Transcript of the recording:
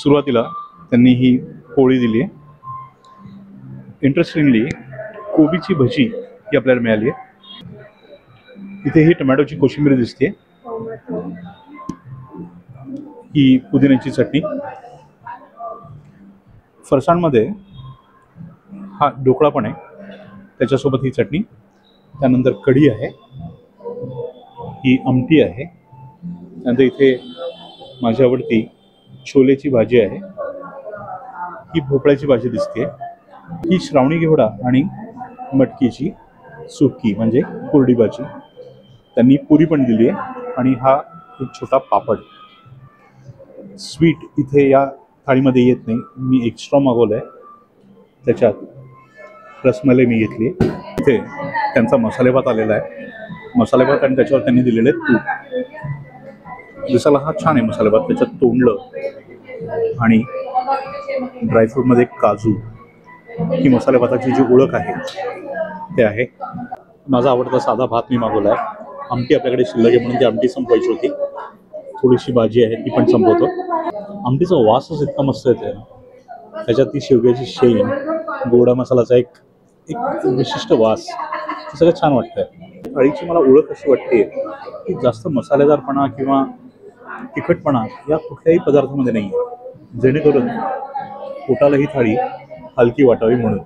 सुरुवातीला त्यांनी ही पोळी दिली आहे. इंटरेस्टिंगली कोबीची भजी ही आपल्याला मिळाली आहे. इथे ही टोमॅटोची कोशिंबीर दिसते, ही पुदिन्याची चटणी. फरसाणमध्ये हा ढोकळा पण आहे, त्याच्यासोबत ही चटणी. त्यानंतर कढी आहे, ही आमटी आहे. त्यानंतर इथे माझी आवडती छोलेची भाजी आहे, ही भोपळ्याची भाजी दिसते. ही श्रावणी घेवडा आणि मटकीची सुकी म्हणजे कोरडी भाजी. त्यांनी पुरी पण दिली आहे आणि हा एक छोटा पापड. स्वीट इथे या थाळीमध्ये येत नाही, मी एक्स्ट्रा मागवलं आहे. त्याच्यात रसमलाई मी घेतली आहे. इथे त्यांचा मसाले भात आलेला आहे, मसाले भात आणि त्याच्यावर त्यांनी दिलेले तूप. दिसायला हा छान आहे मसाले भात. त्याच्यात तोंडलं आणि ड्रायफ्रूटमध्ये काजू, ही मसाले भाताची जी ओळख आहे ते आहे. माझा आवडता साधा भात मी मागवला आहे. आमटी आपल्याकडे शिल्लक आहे म्हणून ती आमटी संपवायची होती. थोडीशी भाजी आहे ती पण संपवतो. आमटीचा वासच इतका मस्त येते. त्याच्यात ती शेवग्याची शेंग, गोडा मसालाचा एक विशिष्ट वास, हे सगळं छान वाटतं. अळीची मला ओळख अशी वाटते की जास्त मसालेदारपणा किंवा तिखटपणा या कुठल्याही पदार्थामध्ये नाही आहे, जेणेकरून पोटाला ही थाळी हलकी वाटावी म्हणून.